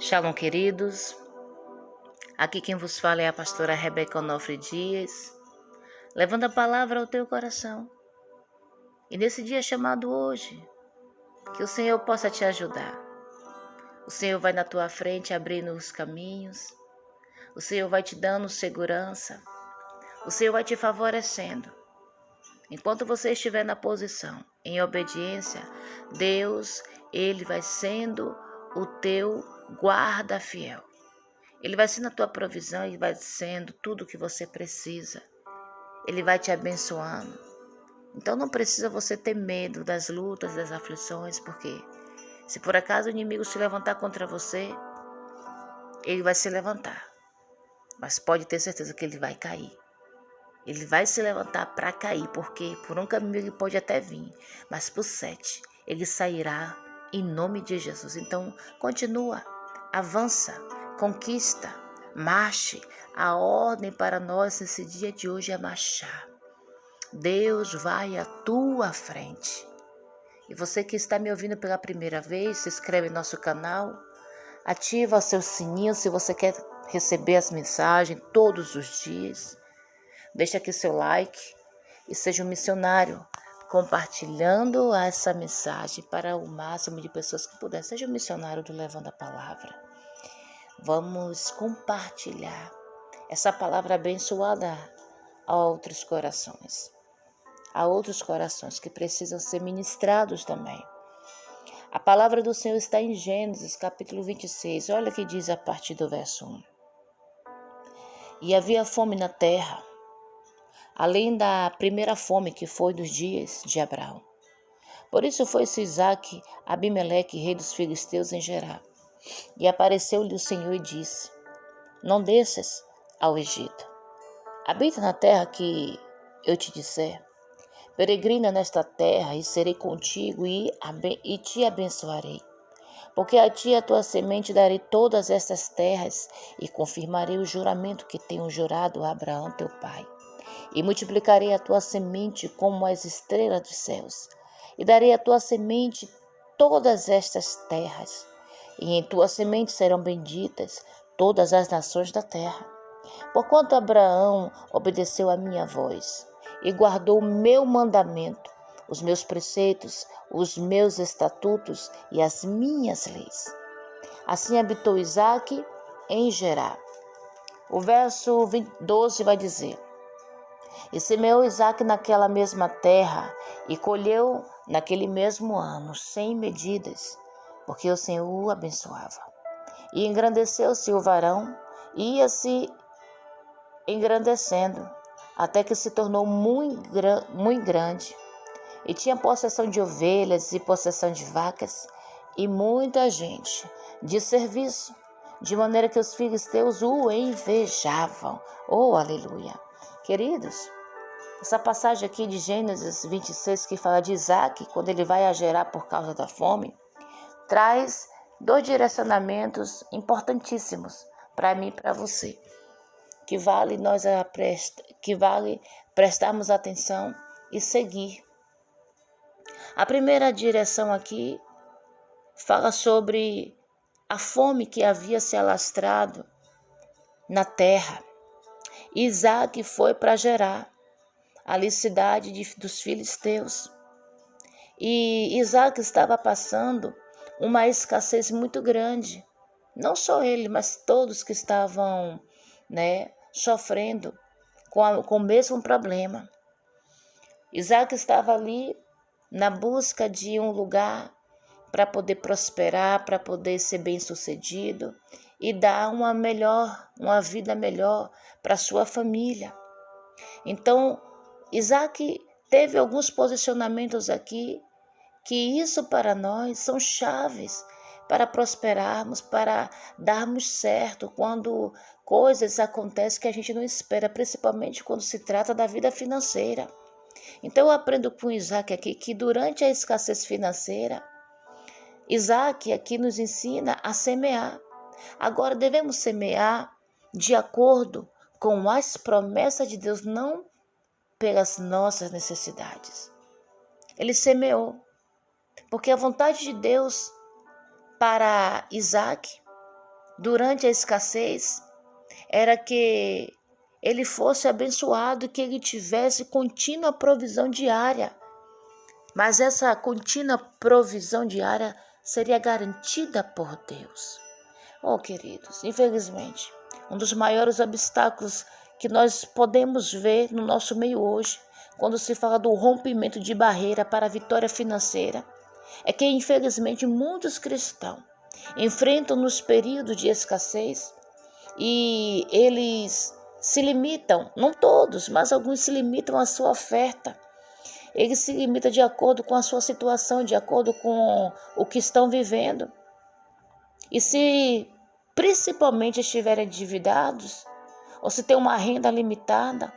Shalom, queridos. Aqui quem vos fala é a pastora Rebeca Onofre Dias, levando a palavra ao teu coração. E nesse dia chamado hoje, que o Senhor possa te ajudar. O Senhor vai na tua frente abrindo os caminhos. O Senhor vai te dando segurança. O Senhor vai te favorecendo. Enquanto você estiver na posição, em obediência, Deus, Ele vai sendo o teu guarda fiel. Ele vai sendo a tua provisão e vai sendo tudo o que você precisa. Ele vai te abençoando. Então não precisa você ter medo das lutas, das aflições, porque se por acaso o inimigo se levantar contra você, ele vai se levantar. Mas pode ter certeza que ele vai cair. Ele vai se levantar para cair, porque por um caminho ele pode até vir, mas por 7 ele sairá em nome de Jesus. Então continua, avança, conquista, marche. A ordem para nós nesse dia de hoje é marchar. Deus vai à tua frente. E você que está me ouvindo pela primeira vez, se inscreve no nosso canal, ativa o seu sininho se você quer receber as mensagens todos os dias. Deixa aqui seu like e seja um missionário compartilhando essa mensagem para o máximo de pessoas que puder. Seja um missionário do Levando a Palavra. Vamos compartilhar essa palavra abençoada a outros corações. A outros corações que precisam ser ministrados também. A palavra do Senhor está em Gênesis, capítulo 26. Olha o que diz a partir do verso 1. E havia fome na terra, além da primeira fome que foi dos dias de Abraão. Por isso foi-se Isaque, Abimeleque, rei dos filisteus, em Gerar. E apareceu-lhe o Senhor e disse: Não desças ao Egito. Habita na terra que eu te disser. Peregrina nesta terra e serei contigo e te abençoarei. Porque a ti e a tua semente darei todas estas terras e confirmarei o juramento que tenho jurado a Abraão teu pai. E multiplicarei a tua semente como as estrelas dos céus. E darei à tua semente todas estas terras. E em tua semente serão benditas todas as nações da terra. Porquanto Abraão obedeceu a minha voz e guardou o meu mandamento, os meus preceitos, os meus estatutos e as minhas leis. Assim habitou Isaque em Gerar. O verso 12 vai dizer: E semeou Isaque naquela mesma terra e colheu naquele mesmo ano 100 medidas, porque o Senhor o abençoava. E engrandeceu-se o varão, e ia-se engrandecendo, até que se tornou muito grande, e tinha possessão de ovelhas e possessão de vacas, e muita gente de serviço, de maneira que os filisteus o invejavam. Oh, aleluia! Queridos, essa passagem aqui de Gênesis 26, que fala de Isaque, quando ele vai a Gerar por causa da fome, traz 2 direcionamentos importantíssimos para mim e para você, que vale prestarmos atenção e seguir. A primeira direção aqui fala sobre a fome que havia se alastrado na terra. Isaque foi para Gerar, ali cidade dos filisteus. E Isaque estava passando uma escassez muito grande. Não só ele, mas todos que estavam, sofrendo com o mesmo problema. Isaque estava ali na busca de um lugar para poder prosperar, para poder ser bem-sucedido e dar uma vida melhor para sua família. Então, Isaque teve alguns posicionamentos aqui, que isso para nós são chaves para prosperarmos, para darmos certo quando coisas acontecem que a gente não espera, principalmente quando se trata da vida financeira. Então eu aprendo com Isaque aqui que durante a escassez financeira, Isaque aqui nos ensina a semear. Agora devemos semear de acordo com as promessas de Deus, não pelas nossas necessidades. Ele semeou, porque a vontade de Deus para Isaque durante a escassez era que ele fosse abençoado, que ele tivesse contínua provisão diária. Mas essa contínua provisão diária seria garantida por Deus. Oh, queridos, infelizmente, um dos maiores obstáculos que nós podemos ver no nosso meio hoje, quando se fala do rompimento de barreira para a vitória financeira, é que, infelizmente, muitos cristãos enfrentam nos períodos de escassez e eles se limitam, não todos, mas alguns se limitam à sua oferta. Eles se limitam de acordo com a sua situação, de acordo com o que estão vivendo. E se principalmente estiverem endividados, ou se tem uma renda limitada,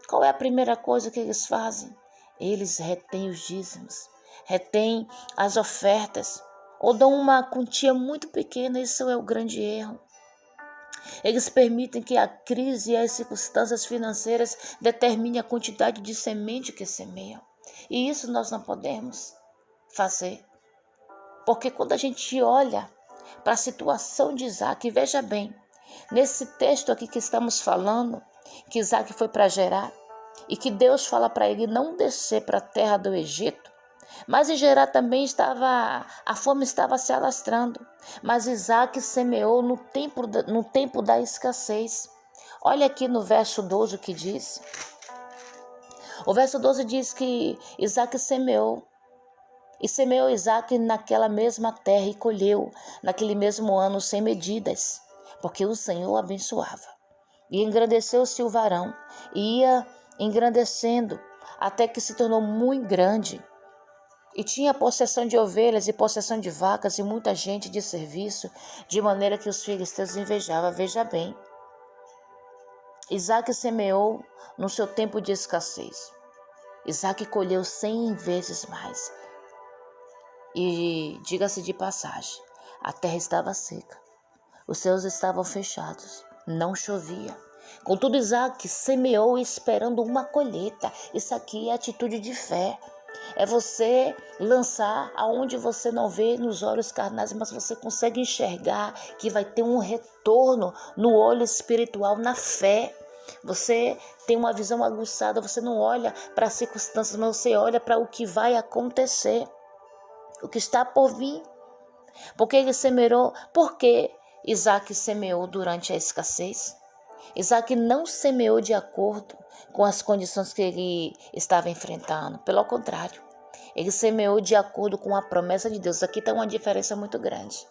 qual é a primeira coisa que eles fazem? Eles retêm os dízimos, retêm as ofertas, ou dão uma quantia muito pequena. Isso é o grande erro. Eles permitem que a crise e as circunstâncias financeiras determinem a quantidade de semente que semeiam. E isso nós não podemos fazer. Porque quando a gente olha para a situação de Isaac, veja bem, nesse texto aqui que estamos falando, que Isaac foi para Gerar, e que Deus fala para ele não descer para a terra do Egito, mas em Gerar também a fome estava se alastrando, mas Isaac semeou no tempo da escassez. Olha aqui no verso 12 o que diz. O verso 12 diz que Isaac semeou. E semeou Isaac naquela mesma terra e colheu naquele mesmo ano sem medidas, porque o Senhor abençoava. E engrandeceu-se o varão, e ia engrandecendo até que se tornou muito grande. E tinha possessão de ovelhas e possessão de vacas e muita gente de serviço, de maneira que os filisteus invejavam. Veja bem, Isaac semeou no seu tempo de escassez. Isaac colheu 100 vezes mais. E diga-se de passagem, a terra estava seca, os céus estavam fechados, não chovia. Contudo, Isaac semeou esperando uma colheita. Isso aqui é atitude de fé. É você lançar aonde você não vê nos olhos carnais, mas você consegue enxergar que vai ter um retorno no olho espiritual, na fé. Você tem uma visão aguçada, você não olha para as circunstâncias, mas você olha para o que vai acontecer, o que está por vir. Porque ele semeou, porque Isaac semeou durante a escassez. Isaac não semeou de acordo com as condições que ele estava enfrentando. Pelo contrário, ele semeou de acordo com a promessa de Deus. Aqui está uma diferença muito grande.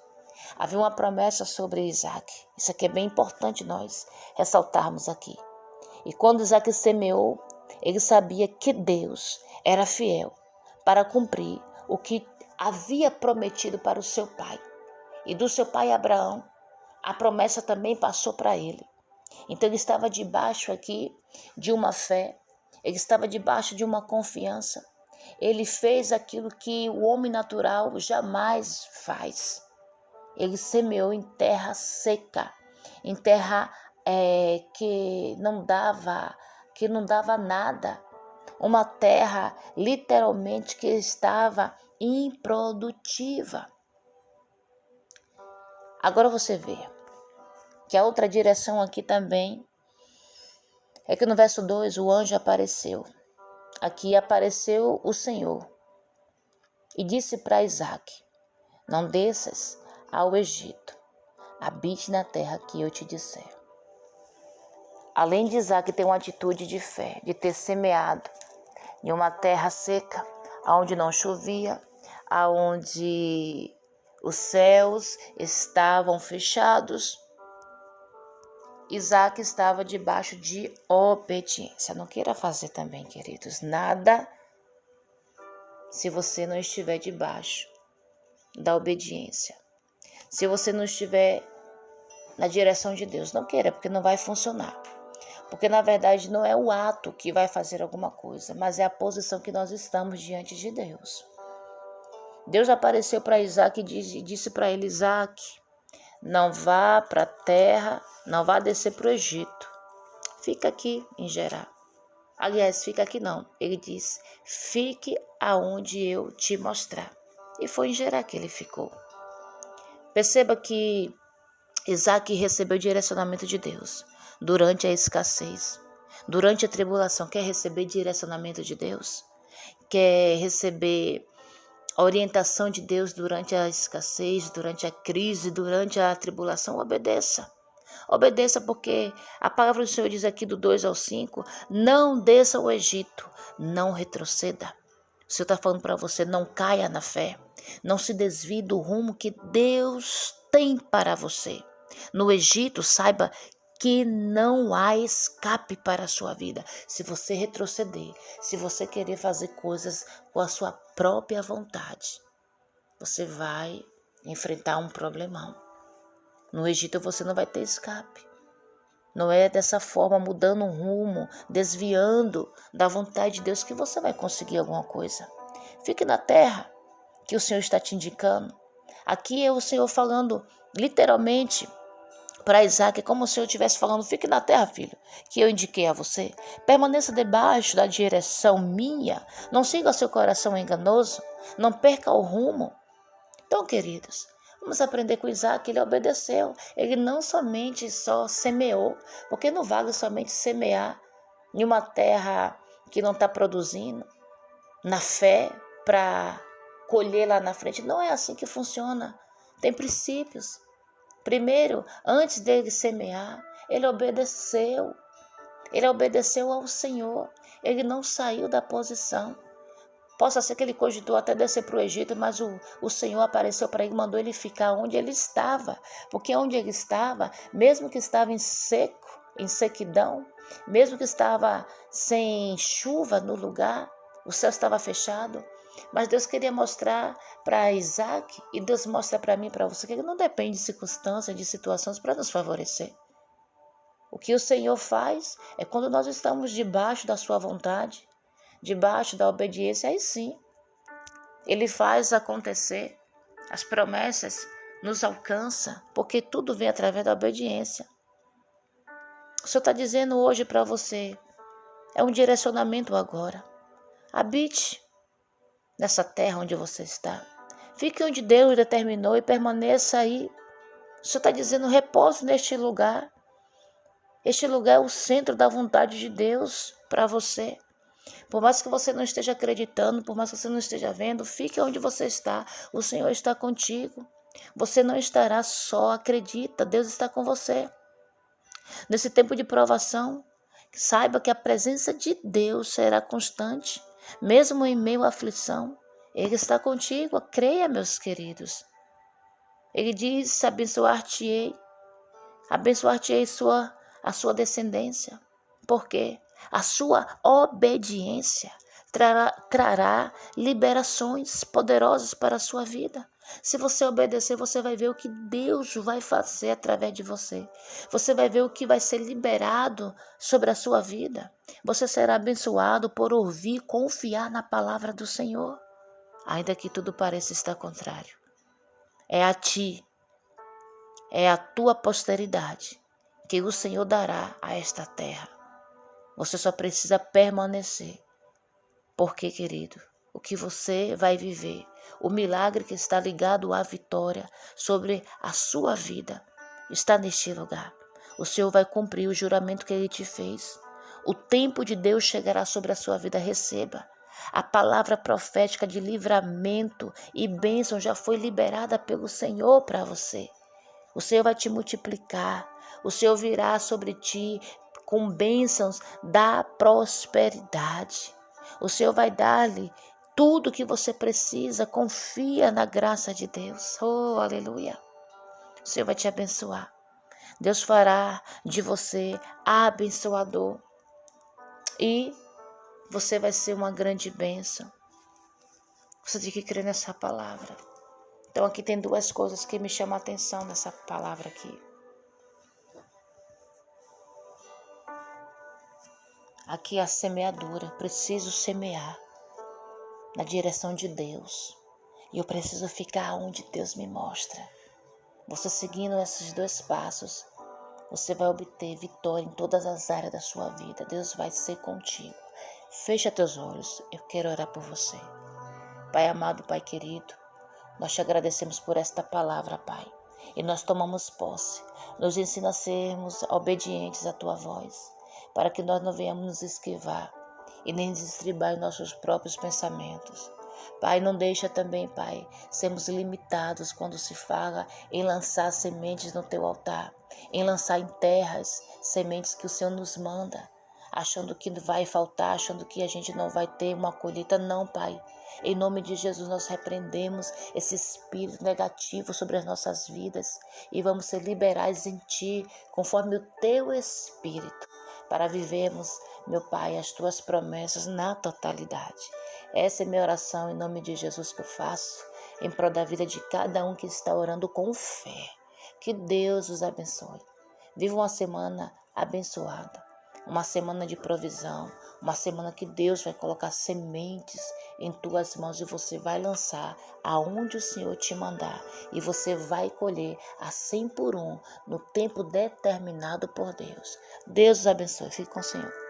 Havia uma promessa sobre Isaac. Isso aqui é bem importante nós ressaltarmos aqui. E quando Isaac semeou, ele sabia que Deus era fiel para cumprir o que havia prometido para o seu pai. E do seu pai Abraão, a promessa também passou para ele. Então ele estava debaixo aqui de uma fé, ele estava debaixo de uma confiança. Ele fez aquilo que o homem natural jamais faz. Ele semeou em terra seca, em terra que não dava nada. Uma terra literalmente que estava improdutiva. Agora você vê que a outra direção aqui também é que no verso 2 o anjo apareceu. Aqui apareceu o Senhor e disse para Isaac: não desças ao Egito, habite na terra que eu te disser. Além de Isaac ter uma atitude de fé, de ter semeado em uma terra seca, onde não chovia, onde os céus estavam fechados, Isaac estava debaixo de obediência. Não queira fazer também, queridos, nada se você não estiver debaixo da obediência. Se você não estiver na direção de Deus, não queira, porque não vai funcionar. Porque, na verdade, não é o ato que vai fazer alguma coisa, mas é a posição que nós estamos diante de Deus. Deus apareceu para Isaac e disse para ele: Isaac, não vá para a terra, não vá descer para o Egito. Fica aqui em Gerar. Aliás, fica aqui não. Ele disse: fique aonde eu te mostrar. E foi em Gerar que ele ficou. Perceba que Isaac recebeu direcionamento de Deus durante a escassez, durante a tribulação. Quer receber direcionamento de Deus? Quer receber a orientação de Deus durante a escassez, durante a crise, durante a tribulação? Obedeça. Obedeça, porque a palavra do Senhor diz aqui do 2 ao 5, não desça ao Egito, não retroceda. O Senhor está falando para você, não caia na fé, não se desvie do rumo que Deus tem para você. No Egito, saiba que não há escape para a sua vida. Se você retroceder, se você querer fazer coisas com a sua própria vontade, você vai enfrentar um problemão. No Egito você não vai ter escape. Não é dessa forma, mudando um rumo, desviando da vontade de Deus, que você vai conseguir alguma coisa. Fique na terra que o Senhor está te indicando. Aqui é o Senhor falando literalmente para Isaac, como se eu estivesse falando, fique na terra, filho, que eu indiquei a você. Permaneça debaixo da direção minha. Não siga seu coração enganoso. Não perca o rumo. Então, queridos, vamos aprender com Isaac. Ele obedeceu. Ele não somente só semeou, porque não vale somente semear em uma terra que não está produzindo, na fé, para colher lá na frente. Não é assim que funciona. Tem princípios. Primeiro, antes dele semear, ele obedeceu. Ele obedeceu ao Senhor. Ele não saiu da posição. Possa ser que ele cogitou até descer para o Egito, mas o Senhor apareceu para ele e mandou ele ficar onde ele estava. Porque onde ele estava, mesmo que estava em seco, em sequidão, mesmo que estava sem chuva no lugar, o céu estava fechado, mas Deus queria mostrar para Isaac, e Deus mostra para mim e para você, que ele não depende de circunstâncias, de situações para nos favorecer. O que o Senhor faz é quando nós estamos debaixo da sua vontade, debaixo da obediência, aí sim, Ele faz acontecer, as promessas nos alcançam, porque tudo vem através da obediência. O Senhor está dizendo hoje para você, é um direcionamento agora. Habite nessa terra onde você está. Fique onde Deus determinou e permaneça aí. O Senhor está dizendo, repose neste lugar. Este lugar é o centro da vontade de Deus para você. Por mais que você não esteja acreditando, por mais que você não esteja vendo, fique onde você está. O Senhor está contigo. Você não estará só, acredita, Deus está com você. Nesse tempo de provação, saiba que a presença de Deus será constante, mesmo em meio à aflição. Ele está contigo, creia, meus queridos. Ele diz, abençoar-te-ei a sua descendência. Por quê? A sua obediência trará liberações poderosas para a sua vida. Se você obedecer, você vai ver o que Deus vai fazer através de você. Você vai ver o que vai ser liberado sobre a sua vida. Você será abençoado por ouvir e confiar na palavra do Senhor. Ainda que tudo pareça estar contrário. É a ti, é a tua posteridade que o Senhor dará a esta terra. Você só precisa permanecer. Porque, querido, o que você vai viver, o milagre que está ligado à vitória sobre a sua vida, está neste lugar. O Senhor vai cumprir o juramento que Ele te fez. O tempo de Deus chegará sobre a sua vida. Receba. A palavra profética de livramento e bênção já foi liberada pelo Senhor para você. O Senhor vai te multiplicar. O Senhor virá sobre ti com bênçãos da prosperidade. O Senhor vai dar-lhe tudo que você precisa. Confia na graça de Deus. Oh, aleluia. O Senhor vai te abençoar. Deus fará de você abençoador. E você vai ser uma grande bênção. Você tem que crer nessa palavra. Então aqui tem duas coisas que me chamam a atenção nessa palavra aqui. Aqui é a semeadura. Preciso semear na direção de Deus. E eu preciso ficar onde Deus me mostra. Você seguindo esses dois passos, você vai obter vitória em todas as áreas da sua vida. Deus vai ser contigo. Fecha teus olhos. Eu quero orar por você. Pai amado, Pai querido, nós te agradecemos por esta palavra, Pai. e nós tomamos posse. Nos ensina a sermos obedientes à tua voz, para que nós não venhamos nos esquivar e nem destribar em nossos próprios pensamentos. Pai, não deixa também, Pai, sermos limitados quando se fala em lançar sementes no teu altar, em lançar em terras sementes que o Senhor nos manda, achando que vai faltar, achando que a gente não vai ter uma colheita. Não, Pai. Em nome de Jesus, nós repreendemos esse espírito negativo sobre as nossas vidas e vamos ser liberais em Ti, conforme o Teu Espírito, para vivermos, meu Pai, as Tuas promessas na totalidade. Essa é minha oração em nome de Jesus que eu faço, em prol da vida de cada um que está orando com fé. Que Deus os abençoe. Viva uma semana abençoada, uma semana de provisão, uma semana que Deus vai colocar sementes em tuas mãos e você vai lançar aonde o Senhor te mandar e você vai colher a 100 por 1 no tempo determinado por Deus. Deus os abençoe. Fique com o Senhor.